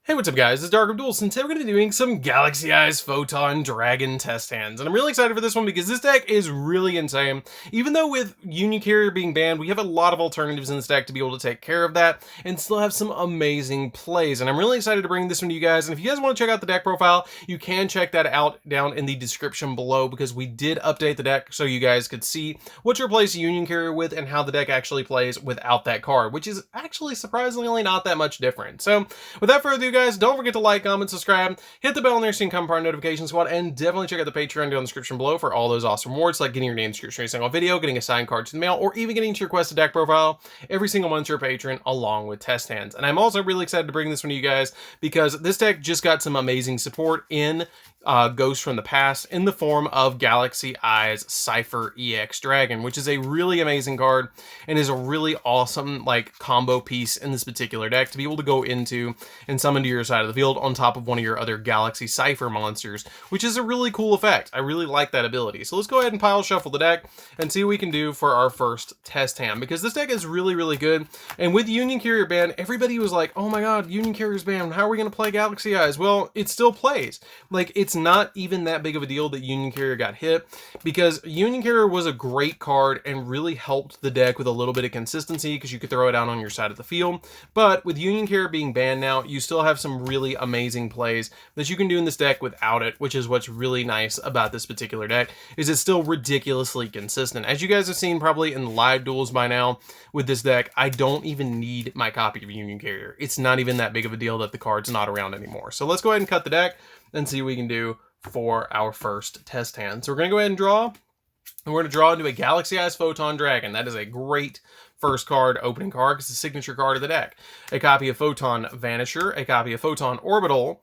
Hey, what's up guys, it's DarkArmedDuelist, and today we're going to be doing some Galaxy Eyes Photon Dragon test hands. And I'm really excited for this one because this deck is really insane. Even though with Union Carrier being banned, we have a lot of alternatives in this deck to be able to take care of that and still have some amazing plays. And I'm really excited to bring this one to you guys. And if you guys want to check out the deck profile, you can check that out down in the description below because we did update the deck so you guys could see what you replace Union Carrier with and how the deck actually plays without that card, which is actually surprisingly not that much different. So without further ado, guys, don't forget to like, comment, subscribe, hit the bell there so you can come part of our notification squad, and definitely check out the Patreon down in the description below for all those awesome rewards, like getting your name in the description of every single video, getting a signed card to the mail, or even getting to your requested deck profile every single month to your patron, along with test hands. And I'm also really excited to bring this one to you guys because this deck just got some amazing support in Ghosts from the Past in the form of Galaxy Eyes Cypher EX Dragon, which is a really amazing card and is a really awesome combo piece in this particular deck to be able to go into and summon to your side of the field on top of one of your other Galaxy Cypher monsters, which is a really cool effect. I really like that ability. So let's go ahead and pile shuffle the deck and see what we can do for our first test hand, because this deck is really, really good. And with Union Carrier ban, everybody was like, oh my god, Union Carrier's banned, how are we going to play Galaxy Eyes? Well, it still plays. It's not even that big of a deal that Union Carrier got hit, because Union Carrier was a great card and really helped the deck with a little bit of consistency because you could throw it out on your side of the field. But with Union Carrier being banned now, you still have some really amazing plays that you can do in this deck without it, which is what's really nice about this particular deck, is it's still ridiculously consistent. As you guys have seen probably in live duels by now with this deck, I don't even need my copy of Union Carrier. It's not even that big of a deal that the card's not around anymore. So let's go ahead and cut the deck and see what we can do for our first test hand. So we're going to go ahead and draw. And we're going to draw into a Galaxy Eyes Photon Dragon. That is a great first card, opening card, because it's a signature card of the deck. A copy of Photon Vanisher, a copy of Photon Orbital,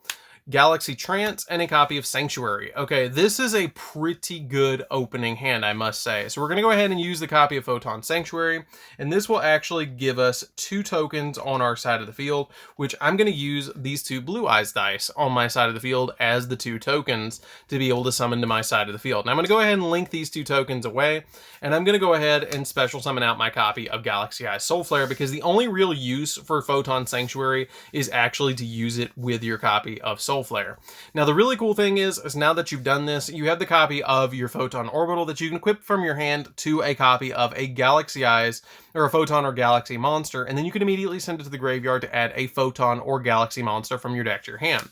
Galaxy Trance, and a copy of Sanctuary. Okay, this is a pretty good opening hand, I must say. So we're going to go ahead and use the copy of Photon Sanctuary, and this will actually give us 2 tokens on our side of the field, which I'm going to use these 2 Blue Eyes dice on my side of the field as the 2 tokens to be able to summon to my side of the field. Now I'm going to go ahead and link these 2 tokens away, and I'm going to go ahead and special summon out my copy of Galaxy Eyes Soul Flare, because the only real use for Photon Sanctuary is actually to use it with your copy of Soul Flare. Now the really cool thing is now that you've done this, you have the copy of your Photon Orbital that you can equip from your hand to a copy of a Galaxy Eyes or a Photon or Galaxy monster, and then you can immediately send it to the graveyard to add a Photon or Galaxy monster from your deck to your hand.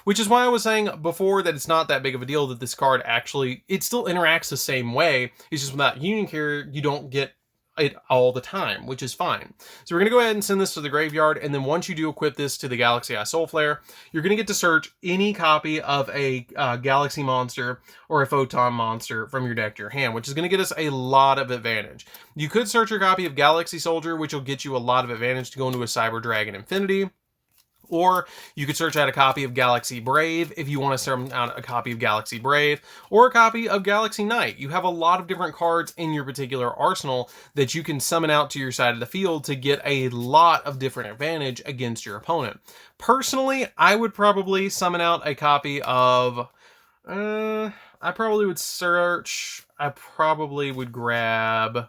Which is why I was saying before that it's not that big of a deal that this card actually, it still interacts the same way. It's just without Union Carrier, you don't get it all the time, which is fine. So we're going to go ahead and send this to the graveyard, and then once you do equip this to the Galaxy Eye Soul Flare, you're going to get to search any copy of a Galaxy monster or a Photon monster from your deck to your hand, which is going to get us a lot of advantage. You could search your copy of Galaxy Soldier, which will get you a lot of advantage to go into a Cyber Dragon Infinity. Or you could search out a copy of Galaxy Brave if you want to summon out a copy of Galaxy Brave, or a copy of Galaxy Knight. You have a lot of different cards in your particular arsenal that you can summon out to your side of the field to get a lot of different advantage against your opponent. Personally, I would probably summon out a copy of... I probably would grab...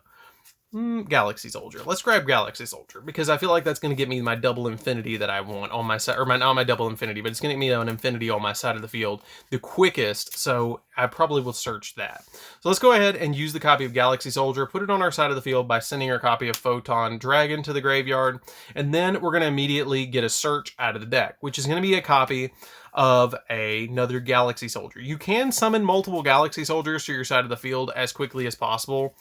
Galaxy Soldier. Let's grab Galaxy Soldier because I feel like that's going to get me my double infinity that I want on my side, or not my double infinity, but it's going to get me an infinity on my side of the field the quickest, so I probably will search that. So let's go ahead and use the copy of Galaxy Soldier, put it on our side of the field by sending our copy of Photon Dragon to the graveyard, and then we're going to immediately get a search out of the deck, which is going to be a copy of another Galaxy Soldier. You can summon multiple Galaxy Soldiers to your side of the field as quickly as possible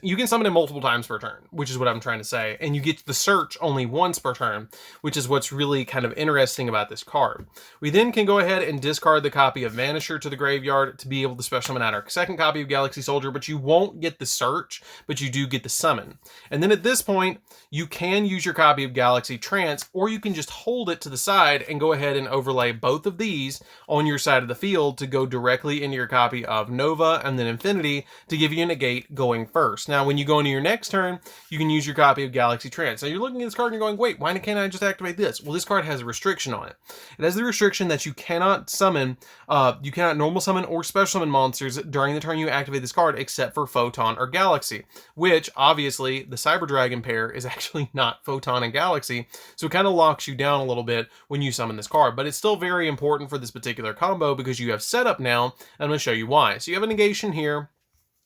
you can summon it multiple times per turn, which is what I'm trying to say, and you get the search only once per turn, which is what's really kind of interesting about this card. We then can go ahead and discard the copy of Vanisher to the graveyard to be able to special summon out our second copy of Galaxy Soldier, but you won't get the search, but you do get the summon. And then at this point, you can use your copy of Galaxy Trance, or you can just hold it to the side and go ahead and overlay both of these on your side of the field to go directly into your copy of Nova and then Infinity to give you a negate going first. Now, when you go into your next turn, you can use your copy of Galaxy Trance. Now, you're looking at this card and you're going, wait, why can't I just activate this? Well, this card has a restriction on it. It has the restriction that you cannot summon, you cannot normal summon or special summon monsters during the turn you activate this card, except for Photon or Galaxy, which obviously the Cyber Dragon pair is actually not Photon and Galaxy, so it kind of locks you down a little bit when you summon this card, but it's still very important for this particular combo because you have setup now, and I'm going to show you why. So you have a negation here.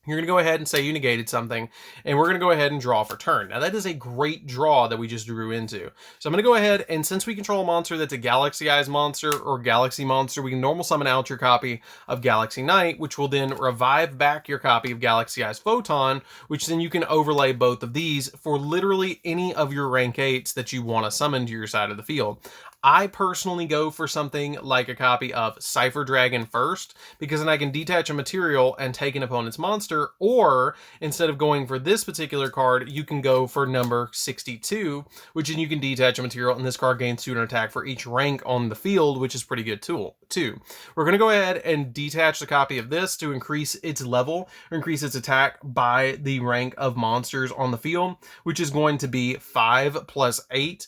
You're going to go ahead and say you negated something, and we're going to go ahead and draw for turn. Now, that is a great draw that we just drew into. So I'm going to go ahead, and since we control a monster that's a Galaxy-Eyes monster or Galaxy monster, we can normal summon out your copy of Galaxy Knight, which will then revive back your copy of Galaxy-Eyes Photon, which then you can overlay both of these for literally any of your rank 8s that you want to summon to your side of the field. I personally go for something like a copy of Cypher Dragon first, because then I can detach a material and take an opponent's monster, or instead of going for this particular card, you can go for number 62, which then you can detach a material, and this card gains 200 attack for each rank on the field, which is pretty good tool too. We're going to go ahead and detach the copy of this to increase its level, or increase its attack by the rank of monsters on the field, which is going to be 5 plus 8,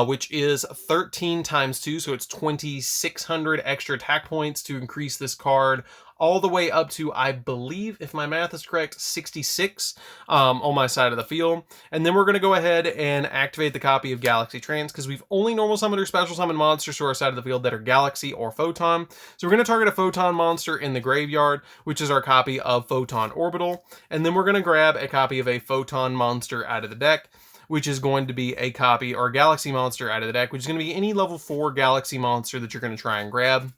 which is 13 times 2, so it's 2,600 extra attack points to increase this card all the way up to, I believe, if my math is correct, 66 on my side of the field. And then we're going to go ahead and activate the copy of Galaxy Trance, because we've only normal summoned or special summoned monsters to our side of the field that are Galaxy or Photon. So we're going to target a Photon monster in the graveyard, which is our copy of Photon Orbital. And then we're going to grab a copy of a Photon monster out of the deck, which is going to be a copy or a Galaxy monster out of the deck, which is going to be any level 4 Galaxy monster that you're going to try and grab,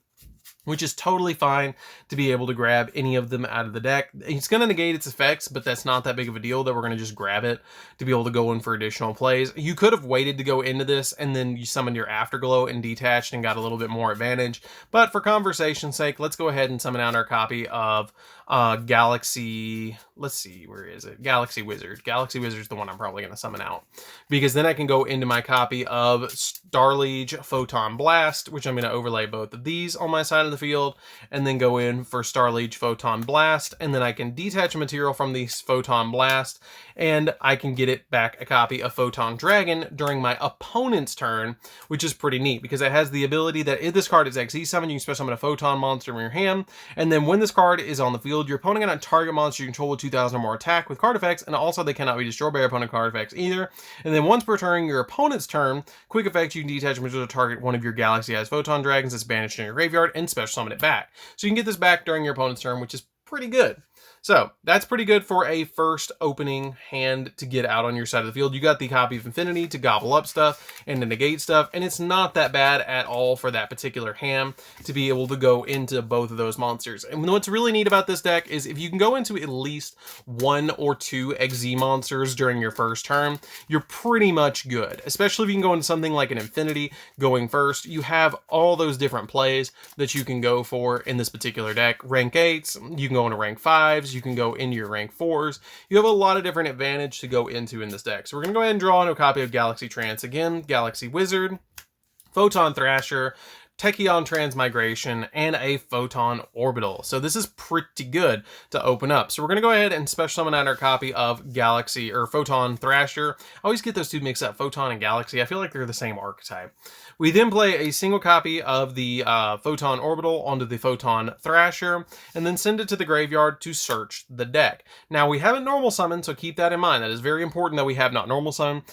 which is totally fine to be able to grab any of them out of the deck. It's going to negate its effects, but that's not that big of a deal that we're going to just grab it to be able to go in for additional plays. You could have waited to go into this, and then you summoned your Afterglow and detached and got a little bit more advantage. But for conversation's sake, let's go ahead and summon out our copy of Galaxy... Let's see, where is it? Galaxy Wizard. Galaxy Wizard is the one I'm probably going to summon out, because then I can go into my copy of Starliege Photon Blast, which I'm going to overlay both of these on my side of the field, and then go in for Starliege Photon Blast, and then I can detach a material from the Photon Blast, and I can get it back a copy of Photon Dragon during my opponent's turn, which is pretty neat, because it has the ability that if this card is XE summon, you can special summon a Photon monster from your hand, and then when this card is on the field, your opponent cannot target monster you control with 2,000 or more attack with card effects, and also they cannot be destroyed by your opponent card effects either. And then once per turn, your opponent's turn, quick effect, you can detach a material to target one of your Galaxy-Eyes Photon Dragons that's banished in your graveyard and special summon it back. So you can get this back during your opponent's turn, which is pretty good. So that's pretty good for a first opening hand to get out on your side of the field. You got the copy of Infinity to gobble up stuff and to negate stuff, and it's not that bad at all for that particular hand to be able to go into both of those monsters. And what's really neat about this deck is if you can go into at least 1 or 2 XZ monsters during your first turn, you're pretty much good. Especially if you can go into something like an Infinity going first. You have all those different plays that you can go for in this particular deck. Rank 8s, you can go into rank 5s, you can go into your rank 4s. You have a lot of different advantage to go into in this deck. So we're going to go ahead and draw into a copy of Galaxy Trance again, Galaxy Wizard, Photon Thrasher, Tachyon Transmigration, and a Photon Orbital. So this is pretty good to open up. So we're going to go ahead and special summon out our copy of Galaxy or Photon Thrasher. I always get those two mixed up, Photon and Galaxy. I feel like they're the same archetype. We then play a single copy of the Photon Orbital onto the Photon Thrasher, and then send it to the graveyard to search the deck. Now, we haven't normal summoned, so keep that in mind. That is very important that we have not normal summon.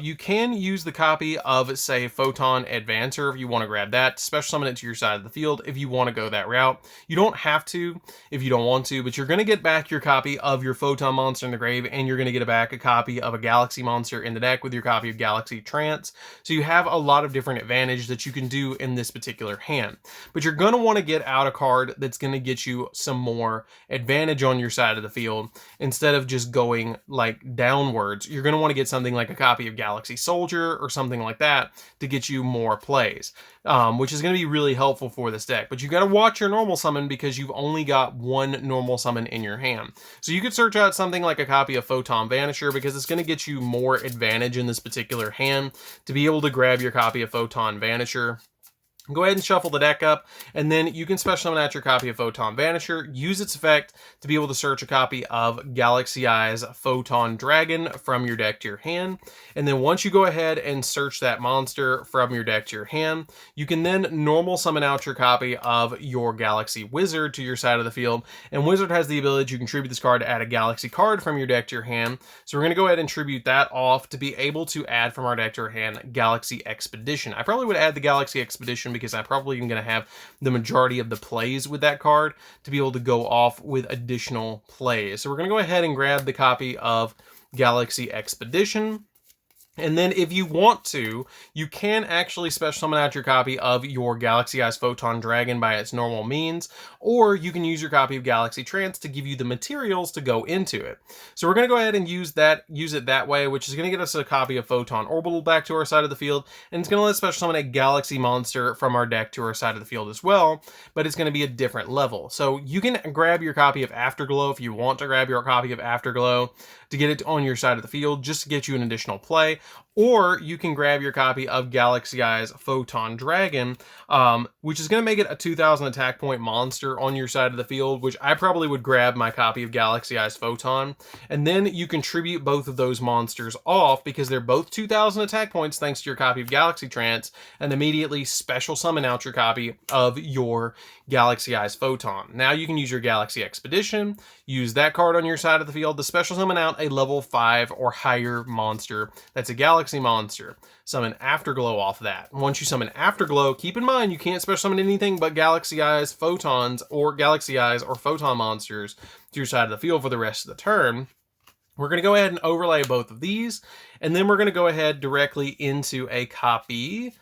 You can use the copy of, say, Photon Advancer if you want to grab that, special summon it to your side of the field if you want to go that route. You don't have to if you don't want to, but you're going to get back your copy of your Photon monster in the grave, and you're going to get back a copy of a Galaxy monster in the deck with your copy of Galaxy Trance. So you have a lot of different advantage that you can do in this particular hand. But you're going to want to get out a card that's going to get you some more advantage on your side of the field instead of just going like downwards. You're going to want to get something like a copy of Galaxy Soldier or something like that to get you more plays, which is going to be really helpful for this deck. But you got to watch your normal summon because you've only got one normal summon in your hand. So you could search out something like a copy of Photon Vanisher because it's going to get you more advantage in this particular hand to be able to grab your copy of Photon Vanisher. Go ahead and shuffle the deck up, and then you can special summon out your copy of Photon Vanisher, use its effect to be able to search a copy of Galaxy Eyes Photon Dragon from your deck to your hand. And then once you go ahead and search that monster from your deck to your hand, you can then normal summon out your copy of your Galaxy Wizard to your side of the field. And Wizard has the ability to contribute this card to add a Galaxy card from your deck to your hand. So we're going to go ahead and tribute that off to be able to add from our deck to our hand Galaxy Expedition. I probably would add the Galaxy Expedition because I'm probably going to have the majority of the plays with that card to be able to go off with additional plays. So we're going to go ahead and grab the copy of Galaxy Expedition. And then if you want to, you can actually special summon out your copy of your Galaxy Eyes Photon Dragon by its normal means, or you can use your copy of Galaxy Trance to give you the materials to go into it. So we're going to go ahead and use it that way, which is going to get us a copy of Photon Orbital back to our side of the field, and it's going to let us special summon a Galaxy monster from our deck to our side of the field as well, but it's going to be a different level. So you can grab your copy of Afterglow if you want to grab your copy of Afterglow to get it on your side of the field, just to get you an additional play. Or you can grab your copy of Galaxy Eyes Photon Dragon, which is going to make it a 2,000 attack point monster on your side of the field, which I probably would grab my copy of Galaxy Eyes Photon. And then you contribute both of those monsters off because they're both 2,000 attack points thanks to your copy of Galaxy Trance, and immediately special summon out your copy of your Galaxy Eyes Photon. Now you can use your Galaxy Expedition, use that card on your side of the field to special summon out a level 5 or higher monster that's a Galaxy monster. Summon Afterglow off that. Once you summon Afterglow, keep in mind you can't special summon anything but Galaxy Eyes Photons or Galaxy Eyes or Photon monsters to your side of the field for the rest of the turn. We're going to go ahead and overlay both of these, and then we're going to go ahead directly into a copy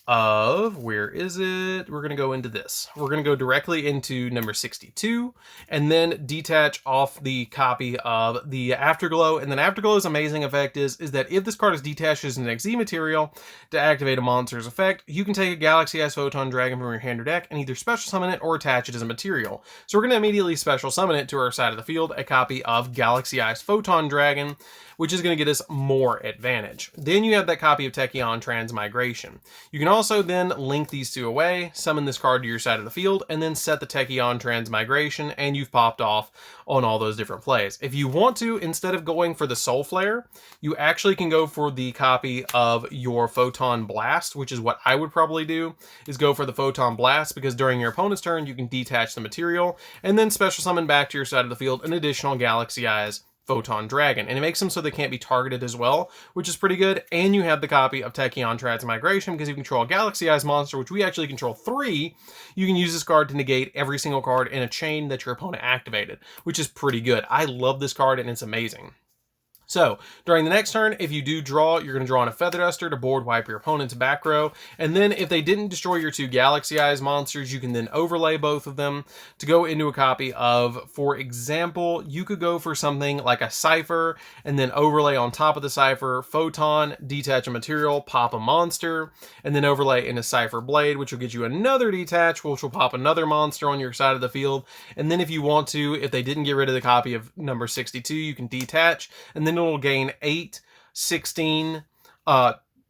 of, where is it? We're going to go into this. We're going to go directly into number 62 and then detach off the copy of the Afterglow. And then Afterglow's amazing effect is that if this card is detached as an XZ material to activate a monster's effect, you can take a Galaxy Eyes Photon Dragon from your hand or deck and either special summon it or attach it as a material. So we're going to immediately special summon it to our side of the field, a copy of Galaxy Eyes Photon Dragon, which is going to get us more advantage. Then you have that copy of Tachyon Transmigration. You can also then link these two away, summon this card to your side of the field, and then set the Tachyon Transmigration, and you've popped off on all those different plays. If you want to, instead of going for the Soul Flare, you actually can go for the copy of your Photon Blast, which is what I would probably do, is go for the Photon Blast, because during your opponent's turn, you can detach the material, and then special summon back to your side of the field an additional Galaxy Eyes Photon Dragon, and it makes them so they can't be targeted as well, which is pretty good. And you have the copy of Tachyon Transmigration because you control a Galaxy Eyes monster, which we actually control 3. You can use this card to negate every single card in a chain that your opponent activated, which is pretty good. I love this card and it's amazing. So, during the next turn, if you do draw, you're going to draw on a Feather Duster to board wipe your opponent's back row. And then if they didn't destroy your 2 Galaxy Eyes monsters, you can then overlay both of them to go into a copy of, for example, you could go for something like a Cypher and then overlay on top of the Cypher Photon, detach a material, pop a monster, and then overlay in a Cypher Blade, which will get you another detach, which will pop another monster on your side of the field. And then if you want to, if they didn't get rid of the copy of number 62, you can detach, and then it'll gain 8, 16,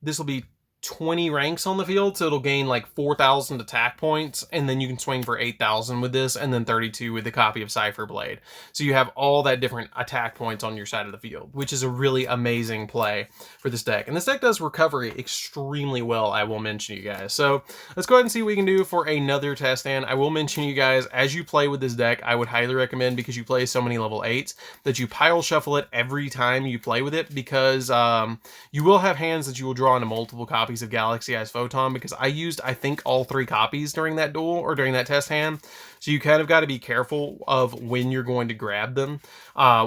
this will be 20 ranks on the field, so it'll gain like 4,000 attack points, and then you can swing for 8,000 with this, and then 32 with the copy of Cypher Blade. So you have all that different attack points on your side of the field, which is a really amazing play for this deck. And this deck does recovery extremely well, I will mention you guys. So let's go ahead and see what we can do for another test hand. I will mention you guys, as you play with this deck, I would highly recommend, because you play so many level 8s, that you pile shuffle it every time you play with it, because you will have hands that you will draw into multiple copies of Galaxy Eyes Photon, because I used, I think, all 3 copies during that duel or during that test hand. So you kind of got to be careful of when you're going to grab them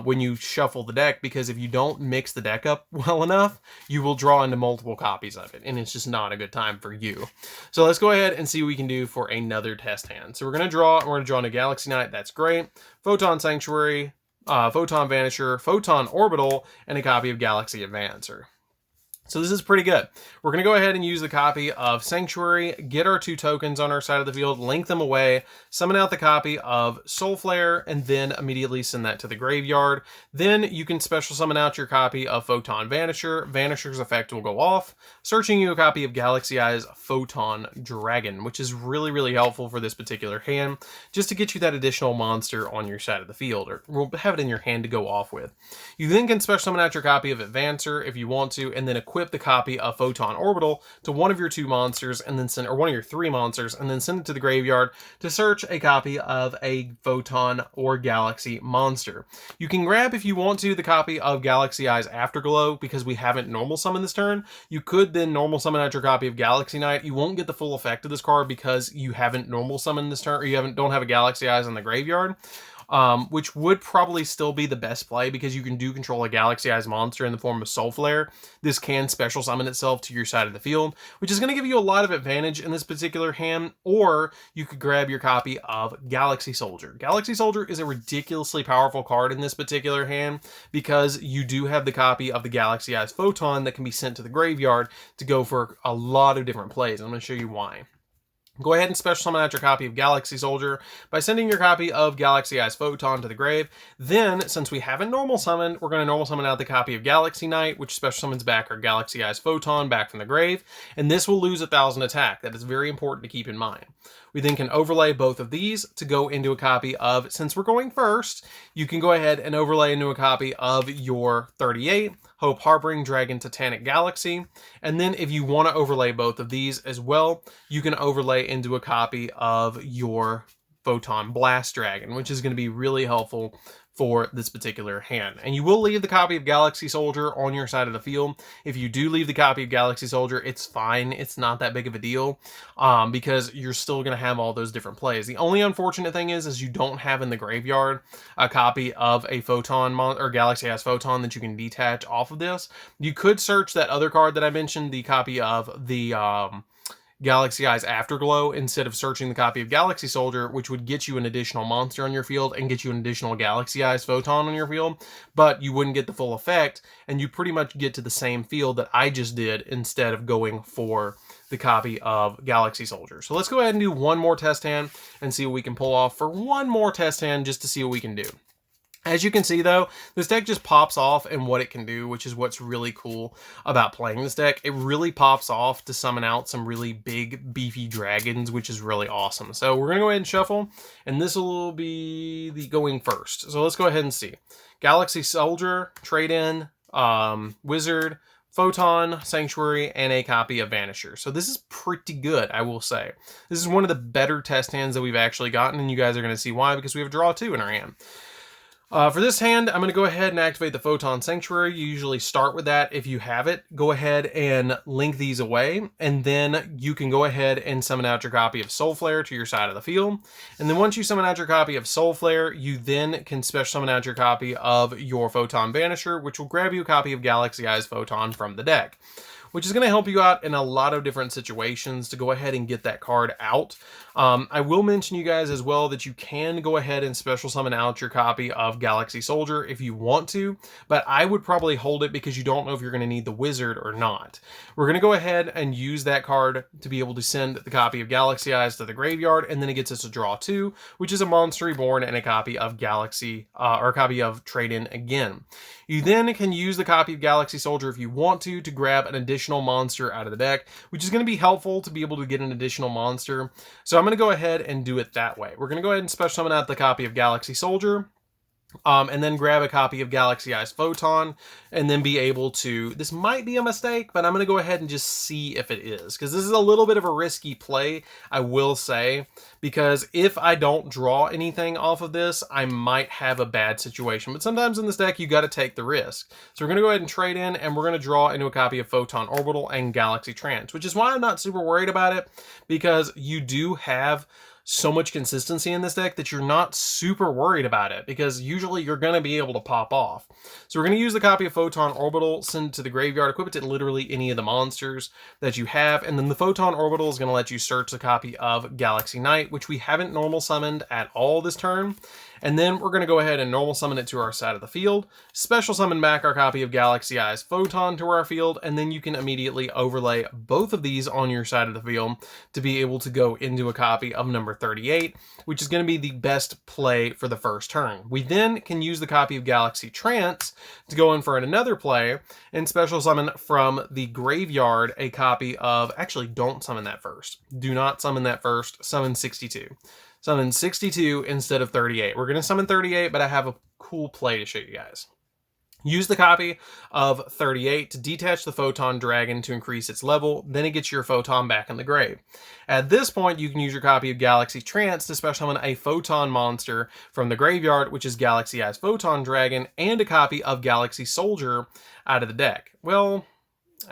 when you shuffle the deck, because if you don't mix the deck up well enough, you will draw into multiple copies of it, and it's just not a good time for you. So let's go ahead and see what we can do for another test hand. So we're going to draw into Galaxy Knight. That's great. Photon Sanctuary, Photon Vanisher, Photon Orbital, and a copy of Galaxy Advancer. So this is pretty good. We're going to go ahead and use the copy of Sanctuary, get our 2 tokens on our side of the field, link them away, summon out the copy of Soul Flare, and then immediately send that to the graveyard. Then you can special summon out your copy of Photon Vanisher. Vanisher's effect will go off, searching you a copy of Galaxy Eye's Photon Dragon, which is really, really helpful for this particular hand, just to get you that additional monster on your side of the field, or we'll have it in your hand to go off with. You then can special summon out your copy of Advancer if you want to, and then equip the copy of Photon Orbital to one of your 2 monsters, and then send, or one of your 3 monsters, and then send it to the graveyard to search a copy of a Photon or Galaxy monster. You can grab, if you want to, the copy of Galaxy Eye's Afterglow, because we haven't normal summoned this turn. You could then normal summon out your copy of Galaxy Knight. You won't get the full effect of this card because you haven't normal summoned this turn, or you don't have a Galaxy Eyes on the graveyard. Which would probably still be the best play because you can do control a Galaxy Eyes monster in the form of Soul Flare. This can special summon itself to your side of the field, which is going to give you a lot of advantage in this particular hand, or you could grab your copy of Galaxy Soldier. Galaxy Soldier is a ridiculously powerful card in this particular hand because you do have the copy of the Galaxy Eyes Photon that can be sent to the graveyard to go for a lot of different plays. I'm going to show you why. Go ahead and special summon out your copy of Galaxy Soldier by sending your copy of Galaxy Eyes Photon to the grave. Then, since we haven't normal summoned, we're going to normal summon out the copy of Galaxy Knight, which special summons back our Galaxy Eyes Photon back from the grave, and this will lose 1,000 attack. That is very important to keep in mind. We then can overlay both of these to go into a copy of, since we're going first, you can go ahead and overlay into a copy of your 38, Hope Harboring Dragon Titanic Galaxy. And then if you want to overlay both of these as well, you can overlay into a copy of your Photon Blast Dragon, which is going to be really helpful for this particular hand. And you will leave the copy of Galaxy Soldier on your side of the field. If you do leave the copy of Galaxy Soldier, it's fine. It's not that big of a deal because you're still going to have all those different plays. The only unfortunate thing is you don't have in the graveyard a copy of a Photon or Galaxy Eyes Photon that you can detach off of this. You could search that other card that I mentioned, the copy of the Galaxy Eyes Afterglow, instead of searching the copy of Galaxy Soldier, which would get you an additional monster on your field and get you an additional Galaxy Eyes Photon on your field, but you wouldn't get the full effect, and you pretty much get to the same field that I just did instead of going for the copy of Galaxy Soldier. So let's go ahead and do one more test hand and see what we can pull off for one more test hand just to see what we can do. As you can see, though, this deck just pops off in what it can do, which is what's really cool about playing this deck. It really pops off to summon out some really big, beefy dragons, which is really awesome. So we're going to go ahead and shuffle, and this will be the going first. So let's go ahead and see. Galaxy Soldier, Trade-In, Wizard, Photon, Sanctuary, and a copy of Vanisher. So this is pretty good, I will say. This is one of the better test hands that we've actually gotten, and you guys are going to see why, because we have a draw 2 in our hand. For this hand, I'm going to go ahead and activate the Photon Sanctuary. You usually start with that if you have it. Go ahead and link these away, and then you can go ahead and summon out your copy of Soul Flare to your side of the field. And then once you summon out your copy of Soul Flare, you then can special summon out your copy of your Photon Vanisher, which will grab you a copy of Galaxy Eyes Photon from the deck, which is going to help you out in a lot of different situations to go ahead and get that card out. I will mention you guys as well that you can go ahead and special summon out your copy of Galaxy Soldier if you want to, but I would probably hold it because you don't know if you're going to need the Wizard or not. We're going to go ahead and use that card to be able to send the copy of Galaxy Eyes to the graveyard, and then it gets us a draw 2, which is a Monster Reborn and a copy of Galaxy, or a copy of Trade-In again. You then can use the copy of Galaxy Soldier if you want to grab an additional monster out of the deck, which is going to be helpful to be able to get an additional monster. So I'm going to go ahead and do it that way. We're going to go ahead and special summon out the copy of Galaxy Soldier, and then grab a copy of Galaxy Eyes Photon, and then be able to, this might be a mistake, but I'm going to go ahead and just see if it is, because this is a little bit of a risky play, I will say, because if I don't draw anything off of this, I might have a bad situation. But sometimes in this deck, you got to take the risk. So we're going to go ahead and trade in, and we're going to draw into a copy of Photon Orbital and Galaxy Trance, which is why I'm not super worried about it, because you do have so much consistency in this deck that you're not super worried about it, because usually you're going to be able to pop off. So we're going to use the copy of Photon Orbital, send it to the graveyard, equip it to literally any of the monsters that you have, and then the Photon Orbital is going to let you search the copy of Galaxy Knight, which we haven't normal summoned at all this turn. And then we're going to go ahead and normal summon it to our side of the field, special summon back our copy of Galaxy Eyes Photon to our field, and then you can immediately overlay both of these on your side of the field to be able to go into a copy of number 38, which is going to be the best play for the first turn. We then can use the copy of Galaxy Trance to go in for another play and special summon from the graveyard a copy of, actually don't summon that first. Do not summon that first, summon 62. Summon 62 instead of 38. We're going to summon 38, but I have a cool play to show you guys. Use the copy of 38 to detach the Photon Dragon to increase its level, then it gets your Photon back in the grave. At this point, you can use your copy of Galaxy Trance to special summon a Photon monster from the graveyard, which is Galaxy Eyes Photon Dragon, and a copy of Galaxy Soldier out of the deck. Well,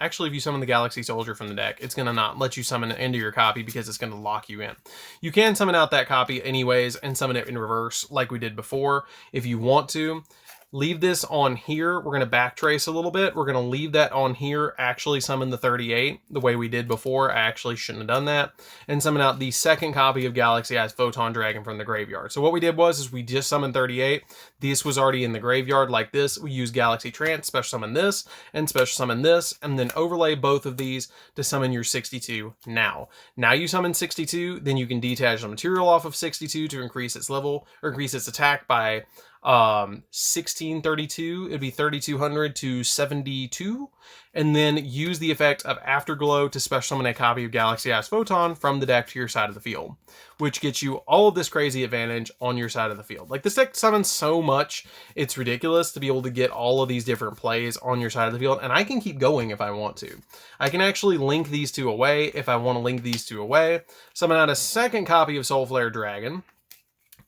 actually, if you summon the Galaxy Soldier from the deck, it's going to not let you summon it into your copy because it's going to lock you in. You can summon out that copy anyways and summon it in reverse like we did before if you want to. Leave this on here. We're going to backtrace a little bit. We're going to leave that on here, actually summon the 38 the way we did before. I actually shouldn't have done that. And summon out the second copy of Galaxy Eyes Photon Dragon from the graveyard. So what we did was we just summoned 38. This was already in the graveyard like this. We use Galaxy Trance, special summon this, and special summon this, and then overlay both of these to summon your 62 now. Now you summon 62, then you can detach the material off of 62 to increase its level, or increase its attack by 1632, it'd be 3200 to 72, and then use the effect of Afterglow to special summon a copy of Galaxy Eyes Photon from the deck to your side of the field, which gets you all of this crazy advantage on your side of the field. Like, this deck summons so much, it's ridiculous to be able to get all of these different plays on your side of the field, and I can keep going if I want to. I can actually link these two away if I want to link these two away, summon out a second copy of Soulflare Dragon,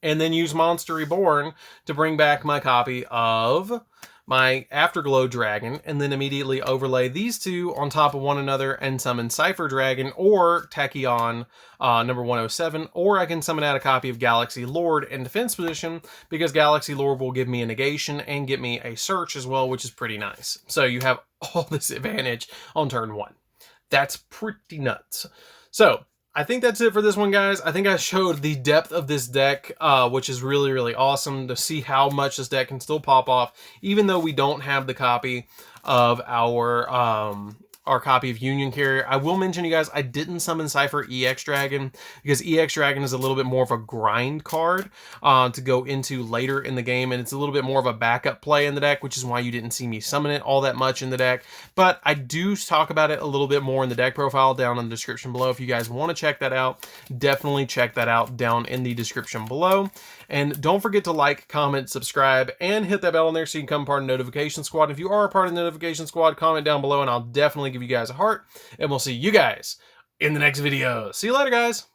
and then use Monster Reborn to bring back my copy of my Afterglow Dragon, and then immediately overlay these two on top of one another and summon Cypher Dragon or Tachyon number 107, or I can summon out a copy of Galaxy Lord in defense position because Galaxy Lord will give me a negation and get me a search as well, which is pretty nice. So you have all this advantage on turn one. That's pretty nuts. So I think that's it for this one, guys. I think I showed the depth of this deck, which is really, really awesome to see how much this deck can still pop off, even though we don't have the copy of our copy of Union Carrier. I will mention, you guys, I didn't summon Cypher EX Dragon because EX Dragon is a little bit more of a grind card to go into later in the game, and it's a little bit more of a backup play in the deck, which is why you didn't see me summon it all that much in the deck. But I do talk about it a little bit more in the deck profile down in the description below. If you guys want to check that out, definitely check that out down in the description below. And don't forget to like, comment, subscribe, and hit that bell on there so you can become part of the notification squad. If you are a part of the notification squad, comment down below and I'll definitely give you guys a heart. And we'll see you guys in the next video. See you later, guys.